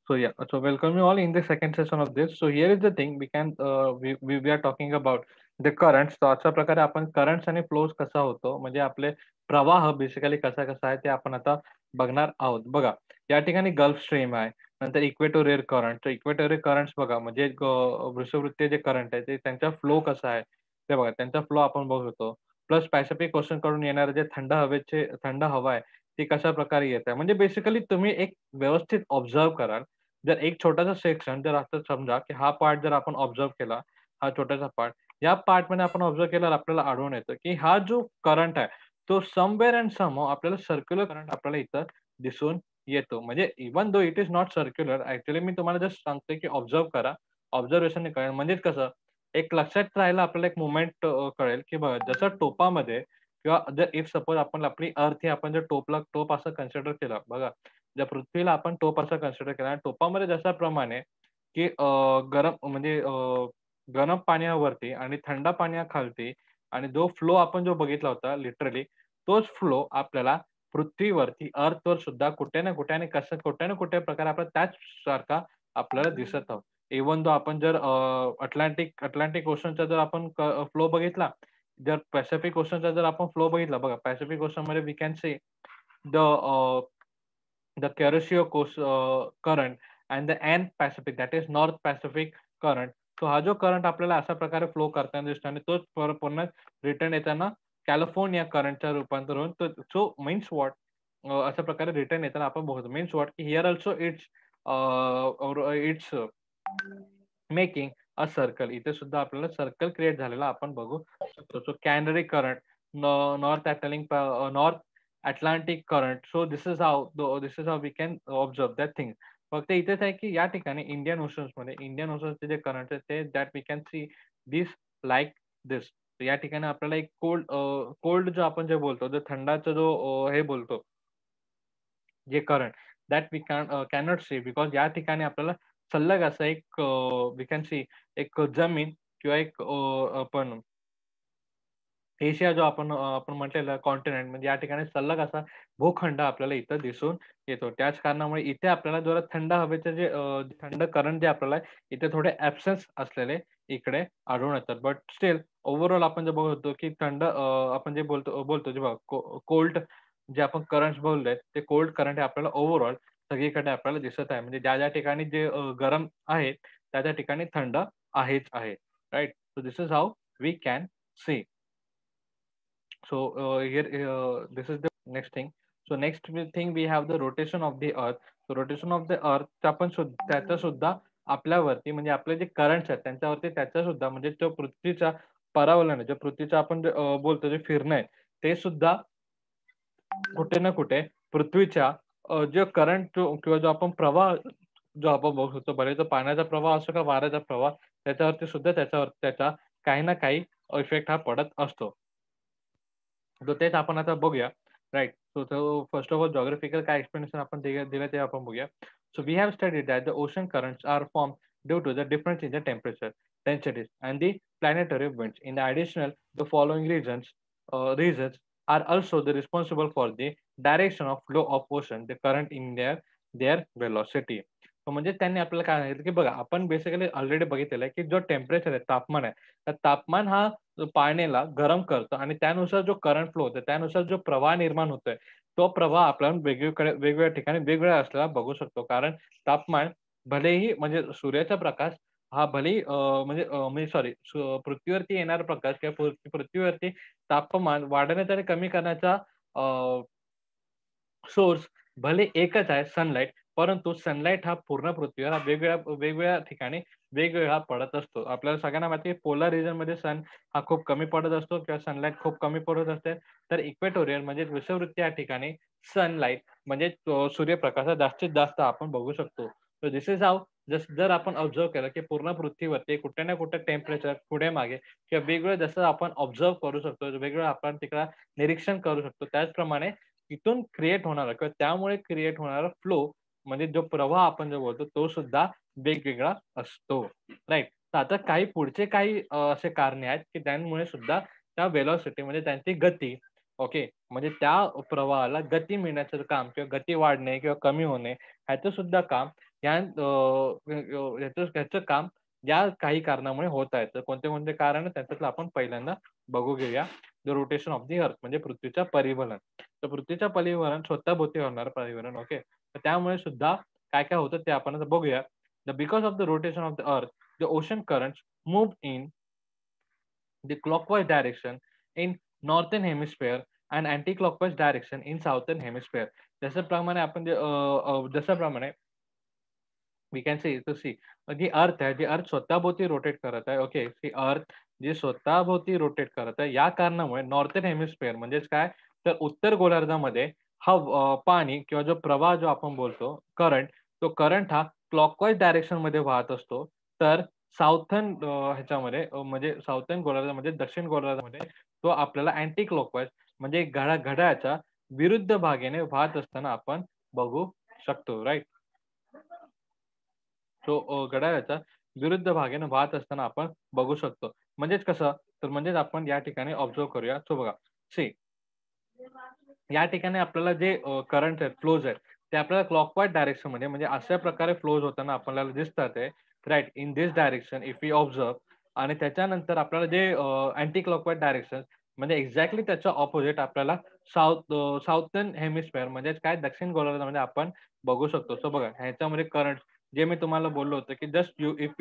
So yeah, so welcome you all in the second session of this. So here is the thing we can we are talking about the currents. तर अशा प्रकारे आपण currents आणि flows कसा होतो म्हणजे आपले प्रवाह बेसिकली कसा कसा आहे ते आपण आता बघणार आहोत. बघा या ठिकाणी गल्फ स्ट्रीम आहे, नंतर इक्वेटोरियल करंट. तर इक्वेटोरियल करंट्स बघा म्हणजे वृषवृत्तीय जे करंट आहे ते त्यांचा फ्लो कसा आहे ते बघा, त्यांचा फ्लो आपण बघू शकतो. प्लस पॅसिफिक ओशन कडून येणारे जे थंड हवा आहे ती कशा प्रकारे येत आहे. म्हणजे बेसिकली तुम्ही एक व्यवस्थित ऑब्झर्व्ह कराल. जर एक छोटासा सेक्शन जर असं समजा, की हा पार्ट जर आपण ऑब्झर्व्ह केला, हा छोटासा पार्ट, या पार्टमध्ये आपण ऑब्झर्व्ह केल्यावर आपल्याला आढळून येतं, की हा जो करंट आहे, तो समवेअर अँड समहाऊ आपल्याला सर्क्युलर करंट आपल्याला इथं दिसून येतो. म्हणजे even though it is not circular, actually मी तुम्हाला जस्ट सांगतोय, की ऑब्झर्व्ह करा. ऑब्झर्वेशनने कळेल. म्हणजेच कसं, एक लक्षात राहायला आपल्याला एक मोमेंट कळेल, की बघा जसं टोपामध्ये किंवा जर इफ सपोज आपण आपली अर्थ ही आपण जर टोप असं कन्सिडर केलं, बघा ज्या पृथ्वीला आपण टोप असा कन्सिडर केला आणि टोपामध्ये जशाप्रमाणे की गरम म्हणजे गरम पाण्यावरती आणि थंड पाण्याखालती आणि जो फ्लो आपण जो बघितला होता लिटरली, तोच फ्लो आपल्याला पृथ्वीवरती अर्थवर सुद्धा कुठे ना कुठे आणि कसं कुठे ना कुठे प्रकारे आपल्याला त्याच सारखा आपल्याला दिसत आहोत. इव्हन दो आपण जर अटलांटिक ओशनचा जर आपण फ्लो बघितला, जर पॅसिफिक ओशनचा जर आपण फ्लो बघितला, बघा पॅसिफिक ओशनमध्ये we can see the the Kuroshio coast current and the N Pacific that is North Pacific current. So हा जो करंट आपल्याला अशा प्रकारे फ्लो करताना दिसतो आणि तोच पुन्हा रिटर्न येताना कॅलिफोर्निया करंटच्या रूपांतर होऊन तो सो मीन्स व्हॉट अशा प्रकारे रिटर्न येताना आपण बघतो. मीन्स व्हॉट की here also it's making a circle. इथे सुद्धा आपल्याला सर्कल क्रिएट झालेला आपण बघू शकतो. So canary current, north north Atlantic current. So this is how we can observe that thing. फक्त इथेच आहे की या ठिकाणी इंडियन ओशन्सचे जे करंट आहेत ते that we can see this like this. या ठिकाणी आपल्याला एक कोल्ड जो आपण जे बोलतो, जो थंडाचा जो हे बोलतो, जे current that we cannot see because या ठिकाणी आपल्याला सलग असं एक वी कॅन सी एक जमीन किंवा एक आपण एशिया जो आपण म्हटलेला कॉन्टिनेंट म्हणजे या ठिकाणी सलग असा भूखंड आपल्याला इथं दिसून येतो. त्याच कारणामुळे इथे आपल्याला जरा थंड हवेचे जे थंड करंट जे आपल्याला इथे थोडे ॲब्सेन्स असलेले इकडे आढळून येतात. बट स्टिल ओव्हरऑल आपण जे बघतो, की आपण जे बोलतो जे बघा कोल्ड जे आपण करंट्स बोललोय, ते कोल्ड करंट हे आपल्याला ओव्हरऑल सगळीकडे आपल्याला दिसत आहे. म्हणजे ज्या गरम आहे, त्या ठिकाणी थंड आहेच आहे. Right? So this is how we can see. So here this is the next thing. So thing we have the rotation of the earth. So rotation of the earth आपण त्याचा सुद्धा आपल्यावरती म्हणजे आपले जे करंट्स आहेत त्यांच्यावरती त्याचा सुद्धा म्हणजे जो पृथ्वीचा परावलन आहे, जो पृथ्वीचा आपण जे बोलतो जे फिरणं आहे, ते सुद्धा कुठे ना कुठे पृथ्वीच्या जे करंट किंवा जो आपण प्रवाह जो आपण बघू शकतो, भले तो पाण्याचा प्रवाह असो का वाऱ्याचा प्रवाह, त्याच्यावरती सुद्धा त्याचा काही ना काही इफेक्ट हा पडत असतो. तर तेच आपण आता बघूया. Right. So first of all geographical काय एक्सप्लेनेशन आपण दिलं ते आपण बघूया. So we have studied that the ocean currents are formed due to the difference in the temperature, densities and the planetary winds. In the additional, the following reasons are also the responsible for the direction of flow of ocean, the current in their velocity. म्हणजे त्यांनी आपल्याला काय सांगितलं, की बघा आपण basically already बघितलेलं आहे, की जो टेम्परेचर आहे, तापमान आहे, तर तापमान हा पाण्याला गरम करतो आणि त्यानुसार जो करंट फ्लो होतो, त्यानुसार जो प्रवाह निर्माण होतोय, तो प्रवाह आपण वेगवेगळ्या ठिकाणी वेगवेगळा असलेला बघू शकतो. कारण तापमान भलेही म्हणजे सूर्याचा प्रकाश हा भलेही म्हणजे सॉरी पृथ्वीवरती येणारा प्रकाश किंवा पृथ्वीवरती तापमान वाढवण्याचा आणि कमी करण्याचा सोर्स भले एकच आहे सनलाईट, परंतु सनलाईट हा पूर्ण पृथ्वीवर वेगवेगळ्या ठिकाणी वेगवेगळा पडत असतो. आपल्याला सगळ्यांना माहिती आहे पोलर रिजनमध्ये सन हा खूप कमी पडत असतो किंवा सनलाईट खूप कमी पडत असते. तर इक्वेटोरियल म्हणजे विषुववृत्त या ठिकाणी सनलाईट म्हणजे सूर्यप्रकाश जास्तीत जास्त आपण बघू शकतो. सो धिस इज हाऊ जर आपण ऑब्झर्व्ह केलं, की पूर्ण पृथ्वीवरती कुठे ना कुठे टेम्परेचर पुढे-मागे किंवा वेगवेगळं जसं आपण ऑब्झर्व्ह करू शकतो, वेगवेगळं आपण तिकडं निरीक्षण करू शकतो. त्याचप्रमाणे तिथून क्रिएट होणारा किंवा त्यामुळे क्रिएट होणारा फ्लो म्हणजे जो प्रवाह आपण जो बोलतो तो सुद्धा वेगवेगळा असतो. राइट. तर आता पुढचे काही असे कारणे आहेत, की त्यामुळे सुद्धा त्या व्हेलॉसिटी म्हणजे त्यांची गती ओके. म्हणजे त्या प्रवाहाला गती मिळण्याचं काम किंवा गती वाढणे किंवा कमी होणे ह्याचं सुद्धा काम याचं काम या काही कारणामुळे होत आहे. तर कोणते कोणते कारण आहे त्याच्यातलं आपण पहिल्यांदा बघू घेऊया. The rotation of the earth म्हणजे पृथ्वीच्या परिभ्रमण. तर पृथ्वीच्या परिभ्रमण स्वतःभोवती होणारं परिभ्रमण. ओके. तर त्यामुळे सुद्धा काय काय होतं ते आपण आता बघूया. Because of the rotation of the earth, the ocean currents move in the clockwise direction in northern hemisphere and anti-clockwise direction in southern hemisphere. जशाप्रमाणे आपण जशाप्रमाणे we can see to see जी अर्थ आहे, जी अर्थ स्वतःभोवती रोटेट करत आहे. Okay. C अर्थ जी स्वतःभोवती रोटेट करत आहे, या कारणामुळे नॉर्थर्न हेमिस्फिअर म्हणजेच काय, तर उत्तर गोलार्धामध्ये हा पाणी किंवा जो प्रवाह जो आपण बोलतो करंट, तो करंट हा क्लॉकवाईज डायरेक्शनमध्ये वाहत असतो. तर साउथर्न ह्याच्यामध्ये म्हणजे साउथर्न गोलार्धामध्ये, दक्षिण गोलार्धामध्ये तो आपल्याला अँटी क्लॉकवाईज म्हणजे घड्याळाच्या विरुद्ध भागेने वाहत असताना आपण बघू शकतो. राइट? तो घड्याळाच्या विरुद्ध भागेने वाहत असताना आपण बघू शकतो. म्हणजेच कसं? तर म्हणजेच आपण या ठिकाणी ऑब्झर्व्ह करूया. सो बघा, सी या ठिकाणी आपल्याला जे करंट आहेत, फ्लोज आहेत, ते आपल्याला क्लॉकवाईज डायरेक्शनमध्ये म्हणजे अशा प्रकारे फ्लोज होताना आपल्याला दिसतात आहे. Right? In this direction if we observe आणि त्याच्यानंतर आपल्याला जे अँटी क्लॉकवाईज डायरेक्शन म्हणजे एक्झॅक्टली त्याच्या ऑपोझिट आपल्याला साउथर्न हेमिस्फिअर म्हणजेच काय दक्षिण गोलार्धामध्ये आपण बघू शकतो. सो बघा ह्याच्यामध्ये करंट जे मी तुम्हाला बोललो होतो, की just if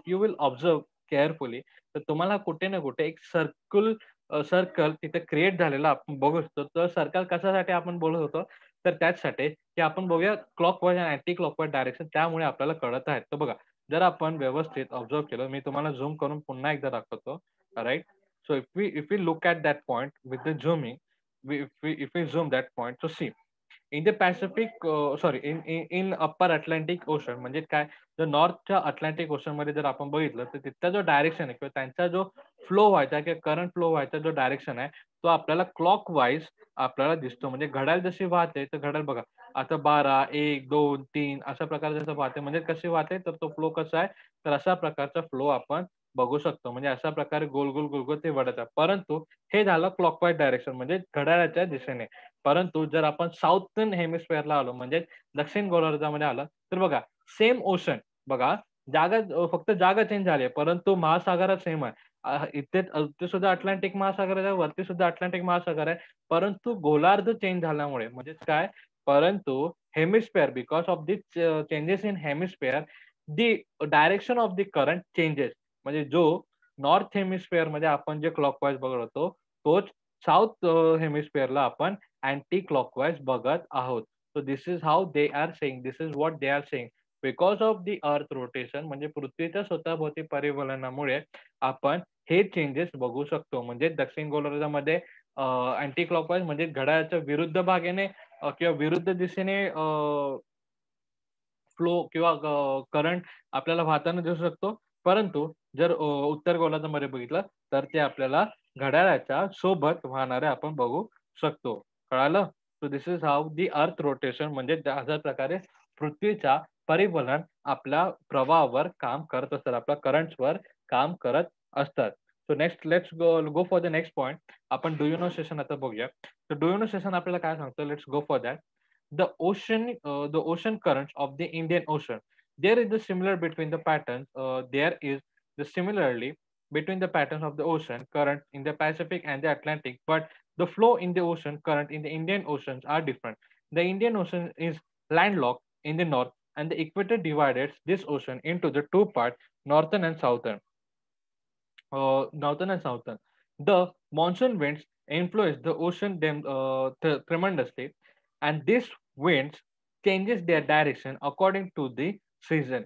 you will observe carefully तर तुम्हाला कुठे ना कुठे एक सर्कल तिथे क्रिएट झालेला आपण बघू शकतो. तर सर्कल कशासाठी आपण बोलत होतो? तर त्याचसाठी की आपण बघूया क्लॉकवाईज आणि अँटी क्लॉकवाईज डायरेक्शन त्यामुळे आपल्याला कळत आहेत. तर बघा, जर आपण व्यवस्थित ऑब्झर्व्ह केलं, मी तुम्हाला झूम करून पुन्हा एकदा दाखवतो. Right? So if we look at that point with the zooming, if we zoom that point, so see in the Pacific sorry in upper Atlantic ocean म्हणजे काय, जर नॉर्थच्या अटलांटिक ओशनमध्ये जर आपण बघितलं तर तिथला जो डायरेक्शन आहे किंवा त्यांचा जो फ्लो व्हायचा किंवा करंट फ्लो व्हायचा जो डायरेक्शन आहे तो आपल्याला क्लॉकवाईज आपल्याला दिसतो. म्हणजे घड्याळ जशी वाहते तर घड्याळ बघा आता 12, 1, 2, 3 अशा प्रकारे जसं वाहते म्हणजे कशी वाहते तर तो फ्लो कसा आहे तर अशा प्रकारचा फ्लो आपण बघू शकतो. म्हणजे अशा प्रकारे गोल गोल गोल गोल ते वाढत आहे. परंतु हे झालं क्लॉकवाईज डायरेक्शन म्हणजे घड्याळाच्या दिशेने. परंतु जर आपण साउथर्न हेमिस्फिअरला आलो म्हणजे दक्षिण गोलार्धामध्ये आलं, तर बघा सेम ओशन बघा जागा फक्त जागा चेंज झाली आहे, परंतु महासागरात सेम आहे. इथे सुद्धा अटलांटिक महासागर आहे, वरती सुद्धा अटलांटिक महासागर आहे. परंतु गोलार्ध चेंज झाल्यामुळे म्हणजेच काय, परंतु hemisphere because of the changes in hemisphere the direction of the current changes. म्हणजे जो नॉर्थ हेमिस्फिअरमध्ये आपण जे क्लॉकवाईज बघत होतो, तोच साउथ हेमिस्फिअरला आपण अँटी क्लॉकवाईज बघत आहोत. So this is how they are saying, this is what they are saying. Because of the earth rotation म्हणजे पृथ्वीच्या स्वतःभोवती परिवलनामुळे आपण हे चेंजेस बघू शकतो. म्हणजे दक्षिण गोलार्धामध्ये अँटी क्लॉकवाईज म्हणजे घड्याळाच्या विरुद्ध भागेने किंवा विरुद्ध दिशेने फ्लो किंवा करंट आपल्याला वाहताना दिसू शकतो. परंतु जर उत्तर गोलार्धामध्ये बघितलं तर ते आपल्याला घड्याळाच्या सोबत वाहणारे आपण बघू शकतो. कळालं? So this is how the earth rotation म्हणजे अशा प्रकारे पृथ्वीच्या परिभ्रमण आपल्या प्रवाहावर काम करत असतात. आपल्या करंट्सवर काम करत असतात. So next let's go for the next point. आपण डू यू नो सेशन आता बघूया. तर डू यू नो सेशन आपल्याला काय सांगतं? Let's go for that. The ocean currents of the Indian Ocean. There is the similar between the patterns. There is the similarly between the patterns of the ocean current in the Pacific and the Atlantic, but the flow in the ocean current in the Indian Oceans are different. The Indian Ocean is landlocked in the north, and the equator divides this ocean into the two parts, northern and southern. Northern and southern. The monsoon winds influence the ocean tremendously, and these winds changes their direction according to the season.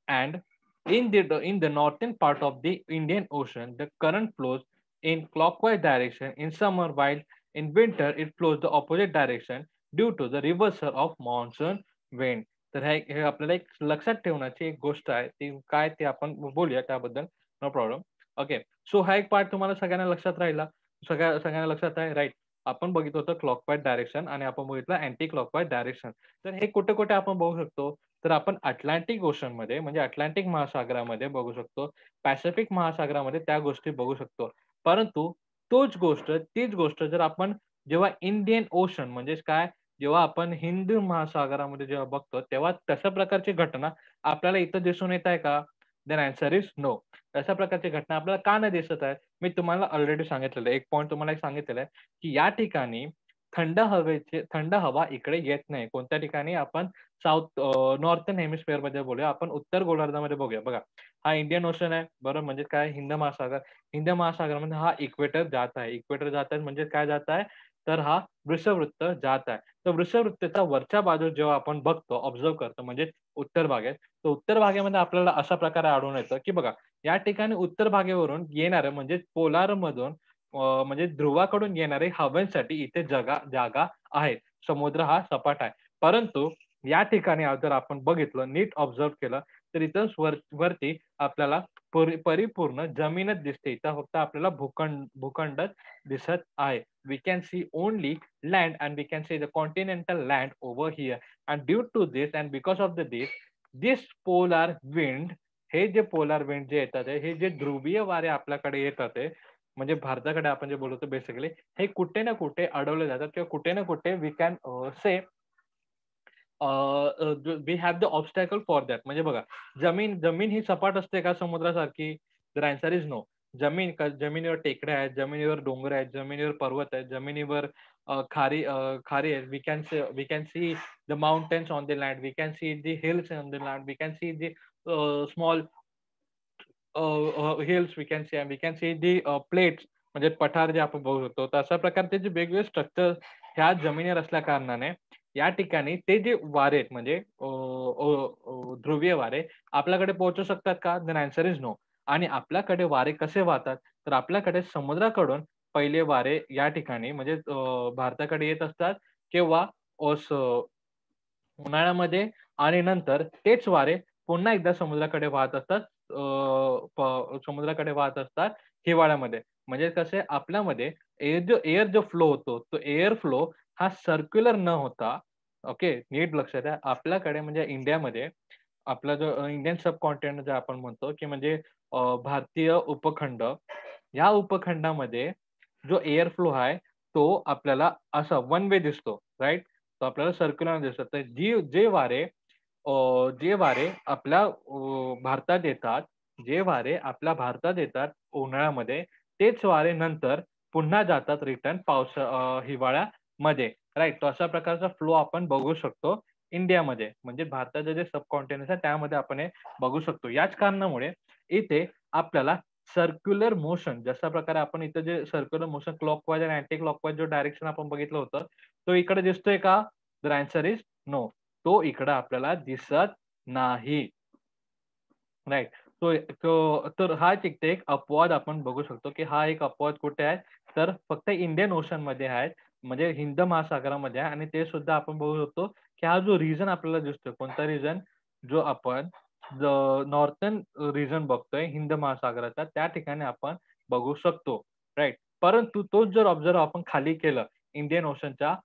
And in the northern part of the Indian Ocean, the current flows in clockwise direction in summer, while in winter it flows the opposite direction due to the reversal of monsoon wind. तर हे आपल्याला एक लक्षात ठेवण्याची एक गोष्ट आहे ती काय ते आपण बोलूया त्याबद्दल नो प्रॉब्लेम. ओके. सो हा एक पार्ट तुम्हाला सगळ्यांना लक्षात राहिला. सगळ्यांना लक्षात आहे राइट. आपण बघितलं होतं क्लॉकवाईज डायरेक्शन आणि आपण बघितलं अँटी क्लॉकवाईज डायरेक्शन. तर हे कुठे-कुठे आपण बघू शकतो? तर आपण अटलांटिक ओशनमध्ये म्हणजे अटलांटिक महासागरामध्ये बघू शकतो. पॅसिफिक महासागरामध्ये त्या गोष्टी बघू शकतो. परंतु तीच गोष्ट जर आपण जेव्हा इंडियन ओशन म्हणजेच काय जेव्हा आपण हिंद महासागरामध्ये जेव्हा बघतो, तेव्हा तशा प्रकारची घटना आपल्याला इथं दिसून येत आहे का? Then answer is no. तशा प्रकारची घटना आपल्याला का नाही दिसत आहे? मी तुम्हाला ऑलरेडी सांगितलेलं आहे. एक पॉइंट तुम्हाला एक सांगितलेला आहे, की या ठिकाणी थंड हवा इकडे येत नाही. कोणत्या ठिकाणी आपण नॉर्थर्न हेमिस्फिअरमध्ये बोलूया. आपण उत्तर गोलार्धामध्ये बघूया. बघा, हा इंडियन ओशन आहे, बरोबर. म्हणजे काय? हिंद महासागर. हिंद महासागरामध्ये हा इक्वेटर जात आहे. इक्वेटर जात आहे म्हणजे काय जात आहे? तर हा वृषवृत्त जात आहे. तर वृषवृत्ताच्या वरच्या बाजूस जेव्हा आपण बघतो, ऑब्झर्व्ह करतो म्हणजे उत्तर भागेत, तर उत्तर भागेमध्ये आपल्याला अशा प्रकारे आढळून येतं, की बघा या ठिकाणी उत्तर भागेवरून येणारं म्हणजे पोलारमधून म्हणजे ध्रुवाकडून येणारे हवेसाठी इथे जागा आहे. समुद्र हा सपाट आहे. परंतु या ठिकाणी जर आपण बघितलं, नीट ऑब्झर्व्ह केलं, तर इथं वरती आपल्याला परिपूर्ण जमीनच दिसते. इथं फक्त आपल्याला भूखंडच दिसत आहे. We can see only land and we can see the continental land over here. And due to this and because of this polar wind, हे जे पोलार विंड जे येतात आहे, हे जे ध्रुवीय वारे आपल्याकडे येतात आहे, म्हणजे भारताकडे आपण जे बोलतो बेसिकली, हे कुठे ना कुठे अडवले जातात किंवा कुठे ना कुठे we can say we have the obstacle for that. म्हणजे बघा, जमीन ही सपाट असते का समुद्रासारखी? तर आन्सर इज नो. जमिनीवर टेकड्या आहेत, जमिनीवर डोंगर आहेत, जमिनीवर पर्वत आहेत, जमिनीवर खारी आहेत. We can see the mountains on the land, we can see the hills on the land, we can see the small hills we can see and we can see the plates म्हणजे पठार जे आपण बघू शकतो. तर अशा प्रकारचे जे वेगवेगळे स्ट्रक्चर ह्या जमिनीवर असल्या कारणाने या ठिकाणी ते जे वारे आहेत म्हणजे ध्रुवीय वारे आपल्याकडे पोहोचू शकतात का? Then answer is no. आणि आपल्याकडे वारे कसे वाहतात? तर आपल्याकडे समुद्राकडून पहिले वारे या ठिकाणी म्हणजे भारताकडे येत असतात. केव्हा? उन्हाळ्यामध्ये आणि नंतर तेच वारे पुन्हा एकदा समुद्राकडे वाहत असतात. समुद्राकडे वाहत असतात हिवाळ्यामध्ये. म्हणजे कसे आपल्यामध्ये एअर जो फ्लो होतो, तो एअर फ्लो हा सर्क्युलर न होता ओके, नीट लक्षात द्या. आपल्याकडे म्हणजे इंडियामध्ये आपला जो इंडियन सबकॉन्टिनेंट जे आपण म्हणतो, की म्हणजे भारतीय उपखंड, या उपखंडामध्ये जो एअर फ्लो आहे, तो आपल्याला असा वन वे दिसतो, राइट? तो आपल्याला सर्क्युलर दिसतो. तर जे वारे आपल्या भारतात येतात, जे वारे आपल्या भारतात येतात उन्हाळ्यामध्ये, तेच वारे नंतर पुन्हा जातात रिटर्न हिवाळ्यामध्ये, राइट? तर अशा प्रकारचा फ्लो आपण बघू शकतो इंडियामध्ये. म्हणजे भारताचं जे सबकॉन्टिनेंट आहे त्यामध्ये आपण हे बघू शकतो. याच कारणामुळे इथे आपल्याला सर्क्युलर मोशन जशा प्रकारे आपण इथं जे सर्क्युलर मोशन क्लॉकवाईज आणि अँटी क्लॉकवाईज जो डायरेक्शन आपण बघितलं होतं, तो इकडे दिसतोय का? तर आन्सर इज नो. तो इकडं आपल्याला दिसत नाही. राइट. तर हा तिथे एक अपवाद आपण बघू शकतो, की हा एक अपवाद कुठे आहे? तर फक्त इंडियन ओशनमध्ये आहे. म्हणजे हिंद महासागरामध्ये आहे आणि ते सुद्धा आपण बघू शकतो, की हा जो रिजन आपल्याला दिसतोय, कोणता रिजन? जो आपण नॉर्थर्न रिजन बघतोय हिंद महासागराचा, त्या ठिकाणी आपण बघू शकतो. राइट. परंतु तोच जर ऑब्झर्व्ह आपण खाली केलं इंडियन ओशनच्या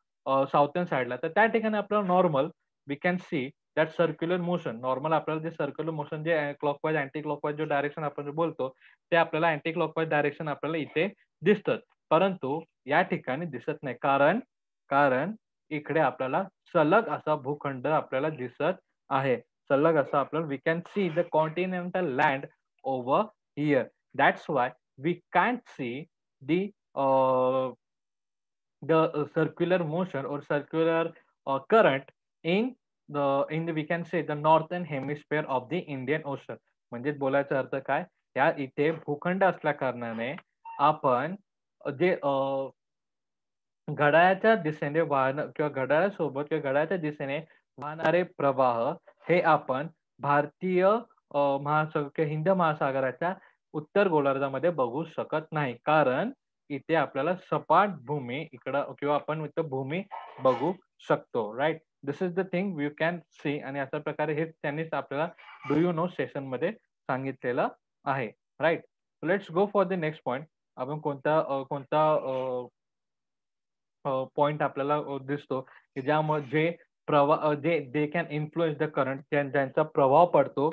साउथर्न साइडला, तर त्या ठिकाणी आपल्याला normal we can see that circular motion. Normal आपल्याला जे सर्क्युलर मोशन जे क्लॉकवाईज, अँटी क्लॉकवाईज जो डायरेक्शन आपण जे बोलतो, ते आपल्याला अँटी क्लॉकवाईज डायरेक्शन आपल्याला इथे दिसतं. परंतु या ठिकाणी दिसत नाही. कारण इकडे आपल्याला सलग असा भूखंड आपल्याला दिसत आहे. सलग असा आपल्याला we can see the continental land over here. That's why we can't see the circular motion or circular current in the we can say the northern hemisphere of the Indian Ocean. म्हणजे बोलायचा अर्थ काय? या इथे भूखंड असल्या कारणाने आपण जे घड्याळाच्या दिशेने वाहणं किंवा घड्याळासोबत किंवा घड्याळाच्या दिशेने वाहणारे प्रवाह हे आपण भारतीय महासागर किंवा हिंद महासागराच्या उत्तर गोलार्धामध्ये बघू शकत नाही. कारण इथे आपल्याला सपाट भूमी इकडं किंवा आपण इथं भूमी बघू शकतो. Right. This is the thing you can see आणि अशा प्रकारे हे त्यांनीच आपल्याला डू यू नो सेशनमध्ये सांगितलेलं आहे. Right. Let's go for the next point. आपण कोणता पॉइंट आपल्याला दिसतो, की ज्यामुळे जे they can influence the current ज्यांचा प्रभाव पडतो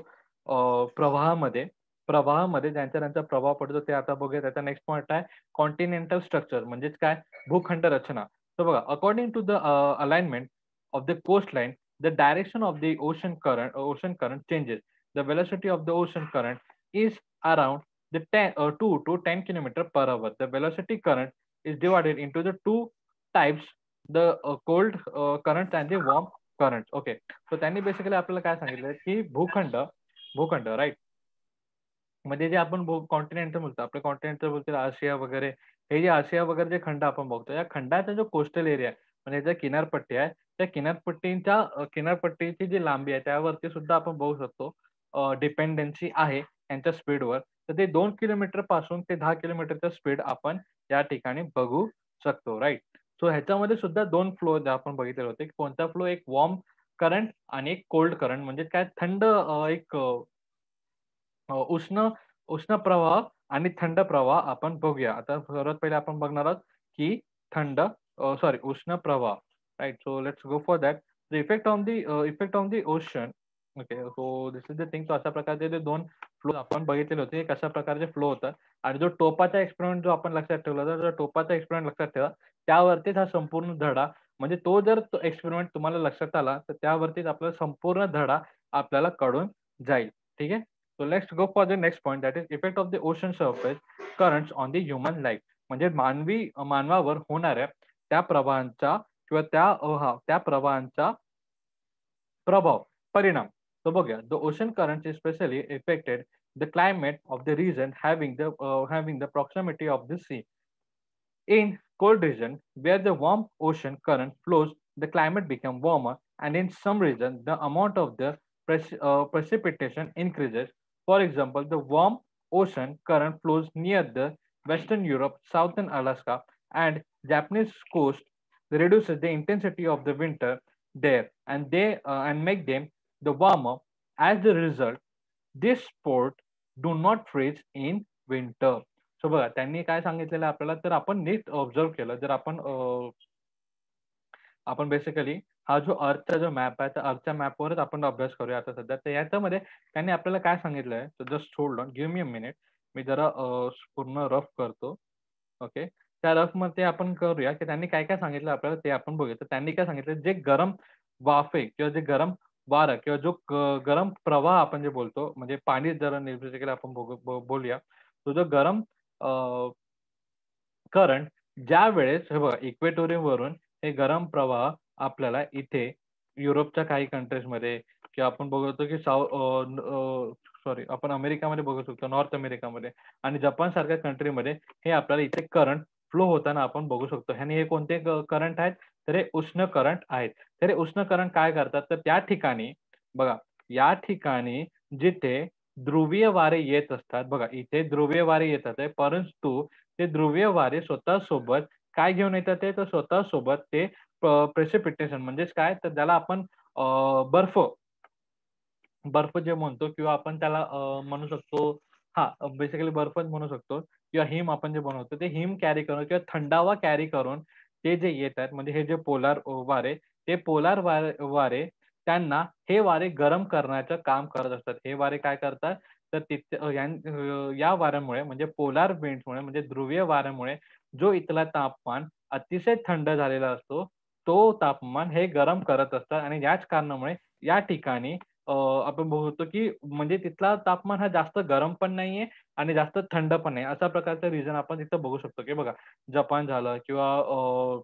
प्रवाहामध्ये ज्यांचा प्रभाव पडतो ते आता बघूया. त्याचा नेक्स्ट पॉइंट आहे कॉन्टिनेंटल स्ट्रक्चर म्हणजेच काय? भूखंड रचना. सो बघा, according to the alignment of the coastline, the direction of the ocean current changes. The velocity of the ocean current is around the 2 to 10 kilometer per hour. The velocity current is divided into the two types, the cold currents and the warm currents. Okay, so त्यांनी basically आपल्याला काय सांगितलं की भूखंड right, म्हणजे जे आपण continental बोलतो, आपल्या कॉन्टिनेंटल बोलतो आशिया वगैरे, हे जे आशिया वगैरे जे खंड आपण बघतो, या खंडाचा जो कोस्टल एरिया म्हणजे ज्या किनारपट्टी आहे, त्या किनारपट्टींच्या किनारपट्टीची जी लांबी आहे त्यावरती सुद्धा आपण बघू शकतो डिपेंडन्सी आहे यांच्या स्पीडवर. तर ते 2 किलोमीटर पासून ते 10 किलोमीटरचा स्पीड आपण या ठिकाणी बघू शकतो राईट. सो ह्याच्यामध्ये सुद्धा 2 फ्लो आपण बघितले होते, कोणता फ्लो, एक वॉर्म करंट आणि एक कोल्ड करंट, म्हणजे काय थंड एक उष्ण उष्ण प्रवाह आणि थंड प्रवाह आपण बघूया. आता सर्वात पहिले आपण बघणार आहोत की उष्ण प्रवाह right. So let's go for that. The effect on the ocean. Okay, so this is the thing. अशा प्रकारचे ते 2 फ्लो आपण बघितलेले होते, कशा प्रकारचे फ्लो होतात. आणि जो टोपाचा एक्सपेरिमेंट जो आपण लक्षात ठेवला होता, तर टोपाचा एक्सपेरिमेंट लक्षात ठेवा. त्यावरतीच हा संपूर्ण धडा, म्हणजे तो जर एक्सपेरिमेंट तुम्हाला लक्षात आला तर त्यावरतीच आपला संपूर्ण धडा आपल्याला कळून जाईल. ठीक आहे. So let's go for the next point, that is effect of the ocean surface currents on the human life. म्हणजे मानवावर होणाऱ्या त्या प्रवाहांचा किंवा त्या प्रवाहांचा प्रभाव, परिणाम. So बघूया, the ocean currents especially affected the climate of the region having the proximity of the sea. In cold region where the warm ocean current flows, the climate become warmer, and in some region the amount of the precipitation increases. For example, the warm ocean current flows near the Western Europe, Southern Alaska, and Japanese coast, reduces the intensity of the winter there, and make them the warmer. As a result, this sport do not freeze in winter. So बघा, त्यांनी काय सांगितलेलं आपल्याला, तर आपण नीट observe केलं, जर आपण बेसिकली हा जो अर्थचा जो मॅप आहे, त्या अर्थच्या मॅपवरच आपण अभ्यास करूया आता सध्या. तर याच्यामध्ये त्यांनी आपल्याला काय सांगितलंय, तर just hold on, give me a minute. मी जरा पूर्ण रफ करतो. ओके, त्या रफ मध्ये आपण करूया की त्यांनी काय काय सांगितलं आपल्याला, ते आपण बघूया. तर त्यांनी काय सांगितलं, जे गरम वाफे किंवा जे गरम वारा किंवा जो गरम प्रवाह आपण जे बोलतो, म्हणजे पाणी जरा बेसिकली आपण बोलूया. तो जो गरम करंट ज्या वेळेस, हे बघा, इक्वेटोरियम वरून हे गरम प्रवाह आपल्याला इथे युरोपच्या काही कंट्रीजमध्ये किंवा आपण बघतो की आपण अमेरिकामध्ये बघू शकतो, नॉर्थ अमेरिकामध्ये आणि जपान सारख्या कंट्रीमध्ये हे आपल्याला इथे करंट फ्लो होताना आपण बघू शकतो. आणि हे कोणते करंट आहेत, तर हे उष्ण करंट आहेत. तर हे उष्ण करंट काय करतात, तर त्या ठिकाणी बघा, या ठिकाणी जिथे ध्रुवीय वारे येत असतात, बघा इथे ध्रुवीय वारे येतात आहे, परंतु ते ध्रुवीय वारे स्वतः सोबत काय घेऊन येतात, ते तर स्वतः सोबत ते प्रेसिपिटेशन, म्हणजेच काय, तर त्याला आपण बर्फ बर्फ जे म्हणतो किंवा आपण त्याला म्हणू शकतो, हा बेसिकली बर्फच म्हणू शकतो, किंवा हिम आपण जे बनवतो ते हिम कॅरी करून किंवा थंडावा कॅरी करून ते जे येत आहेत, म्हणजे हे जे पोलार वारे, ते पोलार वारे त्यांना हे वारे गरम करण्याचं काम करत असतात. हे वारे काय करतात, तर तिथे या वाऱ्यामुळे, म्हणजे पोलार विंड्समुळे, म्हणजे ध्रुवीय वाऱ्यामुळे जो इथला तापमान अतिशय थंड झालेला असतो, तो तापमान हे गरम करत असतात. आणि याच कारणामुळे या ठिकाणी आपण बघतो की म्हणजे तिथला तापमान हा जास्त गरम पण नाहीये आणि जास्त थंड पण नाही. अशा प्रकारचं रिजन आपण तिथं बघू शकतो, की बघा, जपान झालं किंवा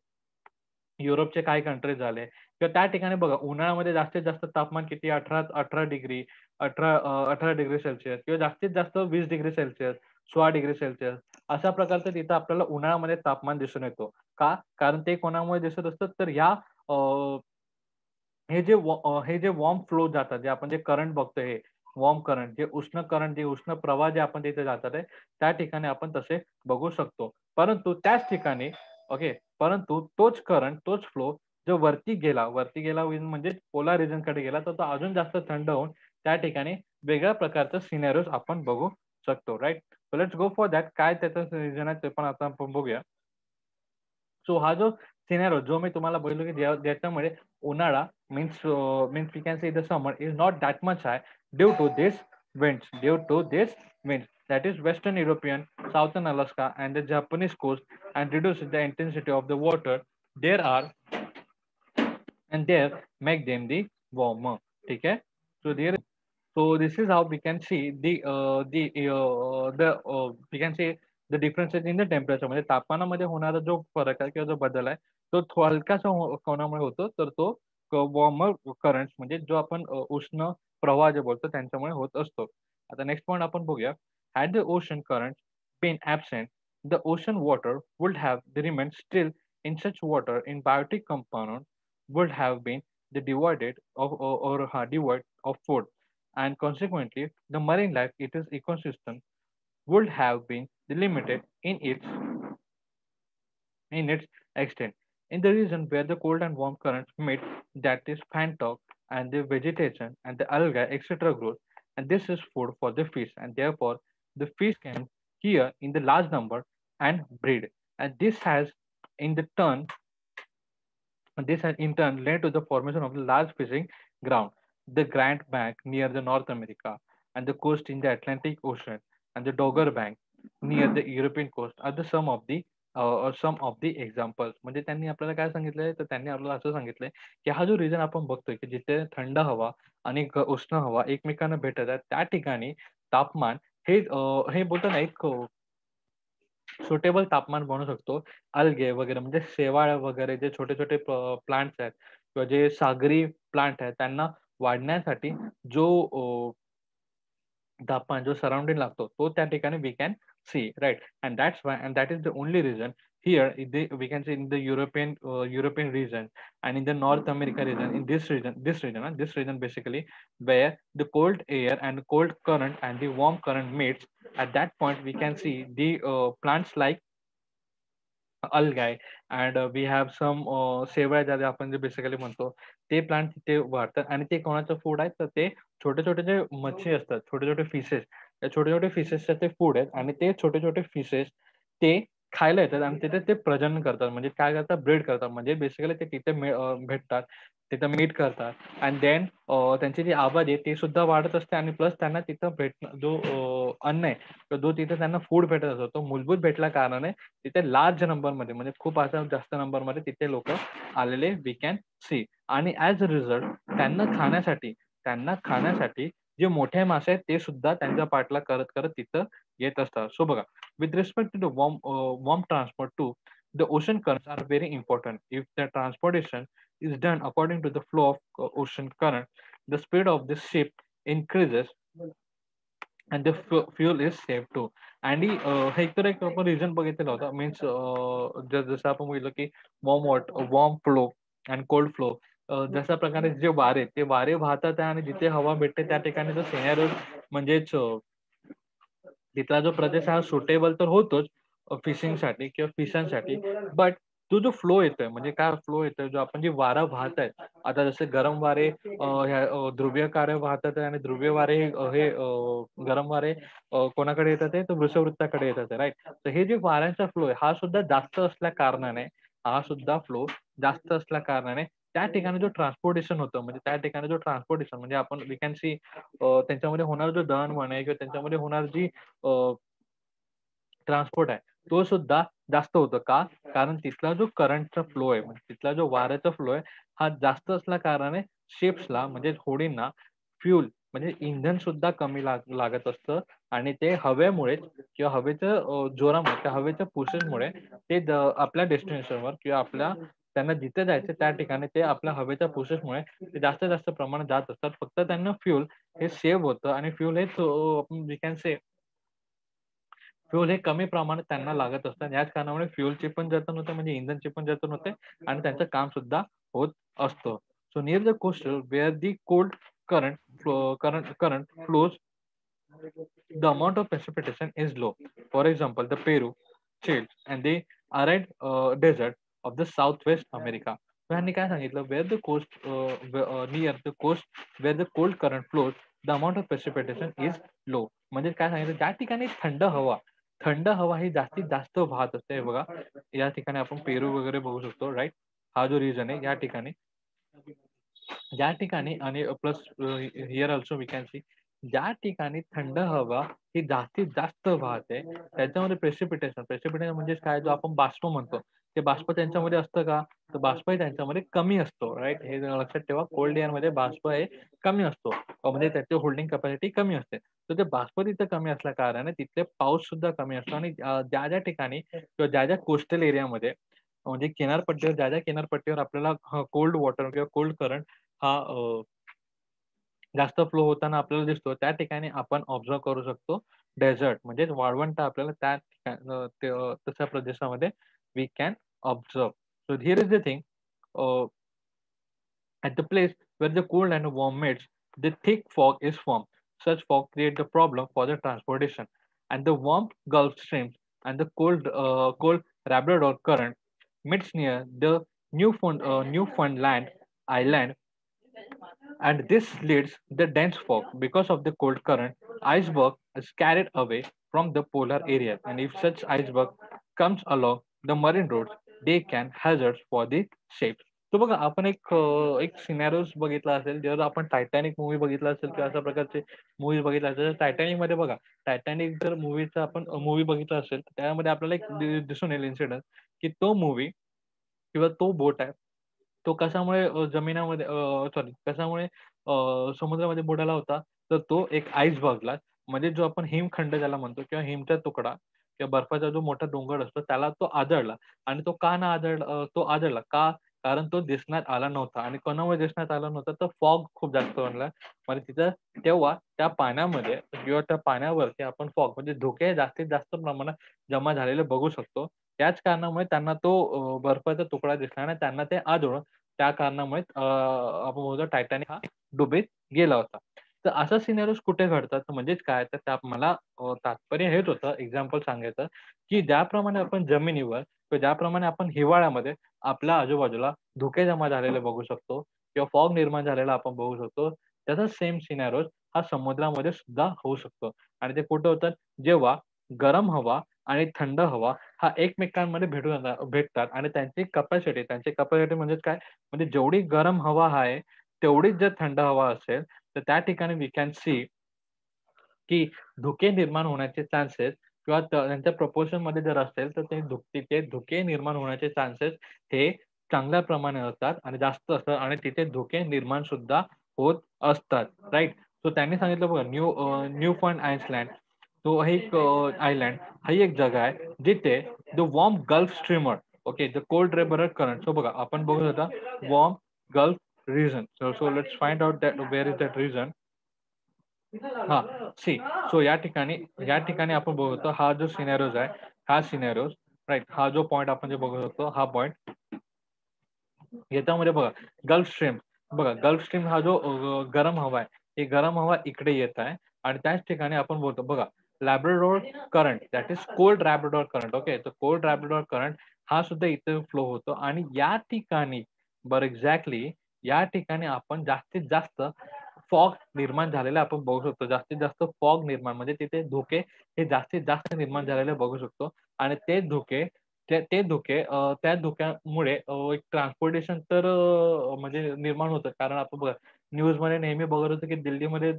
युरोपचे काही कंट्रीज झाले किंवा त्या ठिकाणी बघा, उन्हाळ्यामध्ये जास्तीत जास्त तापमान किती, 18 डिग्री, 18 डिग्री सेल्सिअस किंवा जास्तीत जास्त 20 डिग्री सेल्सिअस, 16 डिग्री सेल्सिअस, अशा प्रकारचं तिथं आपल्याला उन्हाळ्यामध्ये तापमान दिसून येतो. का? कारण ते कोणामुळे दिसत असतं, तर ह्या हे जे वॉर्म फ्लो जातात, जे आपण जे करंट बघतोय, हे वॉर्म करंट, जे उष्ण करंट, जे उष्ण प्रवाह जे आपण तिथे जातात आहे, त्या ठिकाणी आपण तसे बघू शकतो. परंतु त्याच ठिकाणी, ओके, परंतु तोच करंट, तोच फ्लो जो वरती गेला म्हणजे पोलार रिजन कडे गेला, तर तो अजून जास्त थंड होऊन त्या ठिकाणी वेगळ्या प्रकारचं सिनेरिओज आपण बघू शकतो, right. So let's go for that. काय त्याचं रिजन आहे ते पण आता आपण बघूया. सो हा जो सिनेरिओ जो मी तुम्हाला बोललो की ज्याच्यामुळे उन्हाळा means we can say the summer is not that much high due to this winds, that is Western European, Southern Alaska, and the Japanese coast, and reduces the intensity of the water there are and there make them the warmer. ठीक है? So there, so this is how we can see we can see the differences in the temperature. म्हणजे तापमानामध्ये होणारा जो फरक आहे किंवा जो बदल आहे तो हलकासा कोणामुळे होतो तर तो वॉर्मर करंट्स म्हणजे जो आपण उष्ण प्रवाह जे बोलतो त्यांच्यामुळे होत असतो. आता नेक्स्ट पॉईंट आपण बघूया. Had the ocean currents been absent, the ocean water would have remained still. In such water in biotic component would have been the divided of devoid of food, and consequently the marine life it is ecosystem would have been limited in its extent. In the region where the cold and warm currents meet, that is Pantok, and the vegetation and the algae, etc. grows, and this is food for the fish, and therefore the fish can here in the large number and breed. And this has in turn led to the formation of the large fishing ground, the Grand Bank near the North America, and the coast in the Atlantic Ocean, and the Dogger Bank near the European coast are the some of the examples. म्हणजे त्यांनी आपल्याला काय सांगितलंय तर त्यांनी आपल्याला असं सांगितलंय की हा जो रिजन आपण बघतोय की जिथे थंड हवा आणि उष्ण हवा एकमेकांना भेटत आहेत त्या ठिकाणी तापमान हे बोलतो ना एक सुटेबल तापमान बनू शकतो. अल्गे वगैरे म्हणजे शेवाळ वगैरे जे छोटे-छोटे प्लांट्स आहेत किंवा जे सागरी प्लांट आहेत त्यांना वाढण्यासाठी जो तापमान जो सराउंडिंग लागतो तो त्या ठिकाणी we can see right and that's why and that is the only reason here we can say in the European region and in the North America region in this region basically where the cold air and cold current and the warm current meets at that point we can see the plants like algae and we have some शेवळ्या ज्याला आपण जे basically म्हणतो ते plant तिथे वाढतात आणि ते कोणाचं फूड आहे तर ते छोटे छोटे जे मच्छी असतात छोटे छोटे फिशेस त्या छोटे छोटे फिशेसचे ते फूड आहेत आणि ते छोटे छोटे फिशेस ते खायला येतात आणि तिथे ते प्रजनन करतात म्हणजे काय करतात ब्रीड करतात म्हणजे बेसिकली ते तिथे भेटतात तिथं मीट करतात अँड देन त्यांची जी आबादी आहे ती सुद्धा वाढत असते आणि प्लस त्यांना तिथं जो अन्न आहे तर जो तिथे त्यांना फूड भेटत असतो तो मूलभूत भेटल्या कारणाने तिथे लार्ज नंबरमध्ये म्हणजे खूप असा जास्त नंबरमध्ये तिथे लोक आलेले वी कॅन सी आणि ॲज अ रिझल्ट त्यांना खाण्यासाठी जे मोठे मासे आहेत ते सुद्धा त्यांच्या पाठला करत करत तिथं येत असतात. सो बघा with respect to the warm transport too, the ocean currents are very important. If the transportation is done according to the flow of ocean current, the speed of the ship increases and the fuel is saved too. आणि हे तर एक आपण reason बघितलेला होता means जसं आपण बघितलं की warm flow and cold flow जशा प्रकारे जे वारे ते वारे वाहतात आहे आणि जिथे हवा भेटते त्या ठिकाणी जो सिनेरियो म्हणजेच तिथला जो प्रदेश हा सुटेबल तर होतोच फिशिंगसाठी किंवा फिशांसाठी बट तो जो फ्लो येतोय म्हणजे काय फ्लो येतोय जो आपण जे वारा वाहत आहे आता जसे गरम वारे ध्रुवीय कार्य वाहतात आहे आणि ध्रुवीय वारे गरम वारे कोणाकडे येतात आहे तर वृषवृत्ताकडे येतात आहे राईट तर हे जे वाऱ्यांचा फ्लो आहे हा सुद्धा जास्त असल्या कारणाने हा सुद्धा फ्लो जास्त असल्या कारणाने त्या ठिकाणी जो ट्रान्सपोर्टेशन होतं म्हणजे त्या ठिकाणी जो ट्रान्सपोर्टेशन म्हणजे आपण वी कॅन सी त्यांच्यामध्ये होणार जो दळणवळण आहे किंवा त्यांच्यामध्ये होणार जी ट्रान्सपोर्ट आहे तो सुद्धा जास्त होतो का कारण तिथला जो करंटचा फ्लो आहे म्हणजे तिथला जो वाऱ्याचा फ्लो आहे हा जास्त असल्या कारणाने शिप्सला म्हणजे होडींना फ्यूल म्हणजे इंधन सुद्धा कमी लागत असतं आणि ते हवेमुळे किंवा हवेच्या जोरामुळे त्या हवेच्या पुशेसमुळे ते आपल्या डेस्टिनेशनवर किंवा आपल्या त्यांना जिथे जायचं त्या ठिकाणी ते आपल्या हवेच्या पुशेसमुळे ते जास्त जास्त प्रमाणात जात असतात फक्त त्यांना फ्यूल हे सेव्ह होतं आणि फ्यूल हे वी कॅन से फ्यूल हे कमी प्रमाणात त्यांना लागत असतं याच कारणामुळे फ्यूलची पण जतन होते म्हणजे इंधनची पण जतन होते आणि त्यांचं काम सुद्धा होत असतं so near the coastal where the cold current flows the amount of precipitation is low. For example, the Peru, Chile, and the arid desert of the Southwest America. ह्यांनी काय सांगितलं where the coast near the coast where the cold current flows the amount of precipitation is low. म्हणजे काय सांगितलं ज्या ठिकाणी थंड हवा ही जास्तीत जास्त वाहत असते हे बघा या ठिकाणी आपण पेरू वगैरे बघू शकतो राईट हा जो रिजन आहे या ठिकाणी ज्या ठिकाणी आणि plus here also we can see ज्या ठिकाणी थंड हवा ही जास्तीत जास्त वाहते त्याच्यामध्ये प्रेसिपिटेशन म्हणजे काय जो आपण बाष्प म्हणतो ते बाष्प त्यांच्यामध्ये असतं का? तर बाष्प हे त्यांच्यामध्ये कमी असतो, राइट? हे लक्षात ठेवा. कोल्ड एअरमध्ये बाष्प हे कमी असतो. म्हणजे त्याची होल्डिंग कॅपॅसिटी कमी असते. तर ते बाष्प तिथे कमी असल्या कारणाने तिथले पाऊस सुद्धा कमी असतो आणि ज्या ठिकाणी किंवा ज्या कोस्टल एरियामध्ये म्हणजे किनारपट्टीवर ज्या किनारपट्टीवर आपल्याला कोल्ड वॉटर किंवा कोल्ड करंट हा जास्त फ्लो होताना आपल्याला दिसतो, त्या ठिकाणी आपण ऑब्झर्व्ह करू शकतो डेझर्ट म्हणजे वाळवंट आपल्याला त्या तशा प्रदेशामध्ये we can observe. So here is the thing, at the place where the cold and warm meets, the thick fog is formed. Such fog create the problem for the transportation, and the warm Gulf Stream and the cold Labrador Current meets near the Newfoundland island, and this leads the dense fog. Because of the cold current, iceberg is carried away from the polar area, and if such iceberg comes along the marine roads, they can hazards for the ships. तो बघा आपण एक scenarios बघितला असेल, जर आपण Titanic movie बघितला असेल किंवा अशा प्रकारचे मूव्हीज बघितला असेल, तर टायटॅनिकमध्ये बघा, टायटॅनिक जर मूव्हीचा आपण मूव्ही बघितला असेल, तर त्यामध्ये आपल्याला एक दिसून येईल इन्सिडेंट, की तो मूव्ही किंवा तो बोट आहे, तो कशामुळे जमिनामध्ये सॉरी कशामुळे समुद्रामध्ये बुडाला होता, तर तो एक आईसबर्गला म्हणजे जो आपण हिमखंड ज्याला म्हणतो किंवा हिमचा तुकडा किंवा बर्फाचा जो मोठा डोंगर असतो, त्याला तो आदळला आणि तो का ना तो आदळला का? कारण तो दिसण्यात आला नव्हता आणि कोणामुळे दिसण्यात आला नव्हता, तर फॉग खूप जास्त बनला. म्हणजे तिथं तेव्हा त्या पाण्यामध्ये किंवा त्या पाण्यावरती आपण फॉग म्हणजे धुके जास्तीत जास्त प्रमाणात जमा झालेले बघू शकतो. त्याच कारणामुळे त्यांना तो बर्फाचा तुकडा दिसला आणि त्यांना ते आढळून त्या कारणामुळे आपण बोलतो टायटॅनिक हा डुबीत गेला होता. तर अशा सिनेरिओज कुठे घडतात? म्हणजेच काय तर त्या मला तात्पर्य हेच होतं एक्झाम्पल सांगायचं, की ज्याप्रमाणे आपण जमिनीवर किंवा ज्याप्रमाणे आपण हिवाळ्यामध्ये आपल्या आजूबाजूला धुके जमा झालेले बघू शकतो किंवा फॉग निर्माण झालेला आपण बघू शकतो. त्याचा सेम सिनेरिओज हा समुद्रामध्ये सुद्धा होऊ शकतो आणि ते कुठे होतात? जेव्हा गरम हवा आणि थंड हवा हा एकमेकांमध्ये भेटतात आणि त्यांची कपॅसिटी म्हणजे काय? म्हणजे जेवढी गरम हवा आहे, तेवढीच जर थंड हवा असेल, तर त्या ठिकाणी वी कॅन सी की धुके निर्माण होण्याचे चान्सेस किंवा त्यांच्या प्रपोर्शनमध्ये जर असेल, तर तिथे धुके निर्माण होण्याचे चान्सेस हे चांगल्या प्रमाणे असतात आणि जास्त असतात आणि तिथे धुके निर्माण सुद्धा होत असतात, राइट? सो त्यांनी सांगितलं बघा न्यू फंड आइसलँड तो एक आयलँड ही एक जागा आहे, जिथे the warm Gulf streamer okay, the cold रेबरर करंट. सो बघा आपण बघत होता warm Gulf region. So let's find out that where is that region. हां, सी सो या ठिकाणी आपण बघतो हा जो सिनेरिओज आहे, हा सिनेरिओज राइट, हा जो पॉइंट आपण जे बघत होतो, हा पॉइंट याच्यामध्ये बघा गल्फ स्ट्रीम बघा गल्फ स्ट्रीम हा जो गरम हवा आहे, ही गरम हवा इकडे येत आहे आणि त्याच ठिकाणी आपण बोलतो बघा Labrador current that is cold Labrador current okay. तर कोल्ड लॅब्राडोर करंट हा सुद्धा इथे फ्लो होतो आणि या ठिकाणी बरं एक्झॅक्टली या ठिकाणी आपण जास्तीत जास्त फॉग निर्माण झालेला आपण बघू शकतो. जास्तीत जास्त फॉग निर्माण म्हणजे तिथे धुके हे जास्तीत जास्त निर्माण झालेले बघू शकतो आणि ते धुके त्या धुक्यामुळे एक ट्रान्सपोर्टेशन तर म्हणजे निर्माण होतं. कारण आपण बघा न्यूजमध्ये नेहमी बघत होतो, की दिल्लीमध्ये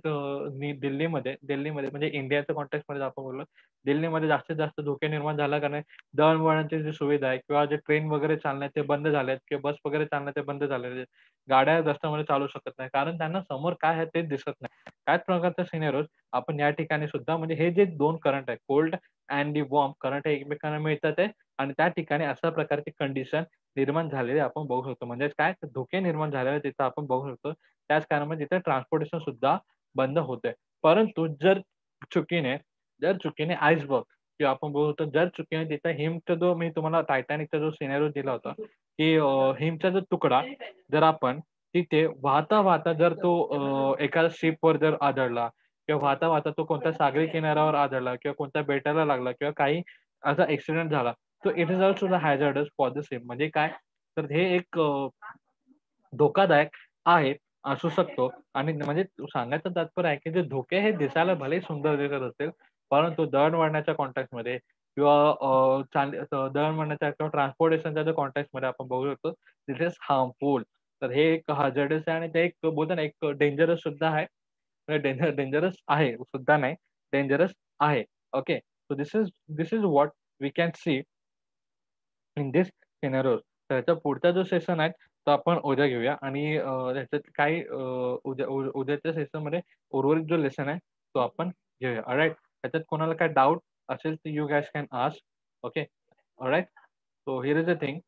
म्हणजे इंडियाच्या कॉन्टेक्स्टमध्ये आपण बोललो, दिल्लीमध्ये जास्तीत जास्त धुके निर्माण झाल्या कारणाने दळणवळणाची जी सुविधा आहे किंवा जे ट्रेन वगैरे चालण्यात ते बंद झाले आहेत किंवा बस वगैरे चालण्यात ते बंद झालेले आहेत. गाड्या रस्त्यामध्ये चालू शकत नाही. कारण त्यांना समोर काय आहे तेच दिसत नाही. त्याच प्रकारचा सिनेरिओज आपण या ठिकाणी सुद्धा म्हणजे हे जे 2 करंट आहे, cold and the warm current हे एकमेकांना मिळतात आहे आणि त्या ठिकाणी अशा प्रकारची कंडिशन निर्माण झालेली आपण बघू शकतो. म्हणजेच काय तर धुके निर्माण झालेले तिथं आपण बघू शकतो. त्याच कारणामुळे तिथे ट्रान्सपोर्टेशन सुद्धा बंद होतंय. परंतु जर चुकीने आइसबर्ग किंवा आपण बघू शकतो जर चुकीने तिथं हिमचा जो मी तुम्हाला टायटॅनिकचा जो सिनेरिओ दिला होता, की हिमचा जो तुकडा जर आपण तिथे वाहता-वाहता जर तो एखाद्या शिपवर जर आदळला किंवा वाहता-वाहता तो कोणत्या सागरी किनाऱ्यावर आदळला किंवा कोणत्या बेटाला लागला किंवा काही असा ॲक्सिडेंट झाला, तर it is also the hazardous for the ship. म्हणजे काय तर हे एक धोकादायक आहे, असू शकतो आणि म्हणजे सांगायचं तात्पर्य आहे, की जे धोके हे दिसायला भलेही सुंदर दिसत असतील, परंतु दळणवळणाच्या कॉन्टेक्स्टमध्ये किंवा दळणवळणाच्या किंवा ट्रान्सपोर्टेशनच्या ज्या कॉन्टेक्स्टमध्ये आपण बघू शकतो, दिस इज हार्मफुल. तर हे एक हॅझार्डस आहे आणि ते एक बोलतो ना, एक डेंजरस सुद्धा आहे. डेंजरस आहे सुद्धा नाही, डेंजरस आहे. Okay. So this is what we can see in this scenarios. त्याचा पुढचा जो सेशन आहे तो आपण उद्या घेऊया आणि त्याच्यात काही उद्याच्या सेशनमध्ये उर्वरित जो लेसन आहे तो आपण घेऊया. ऑलराइट. त्याच्यात कोणाला काय डाउट असेल तर you gas can ask. Okay. Alright. So here is the thing.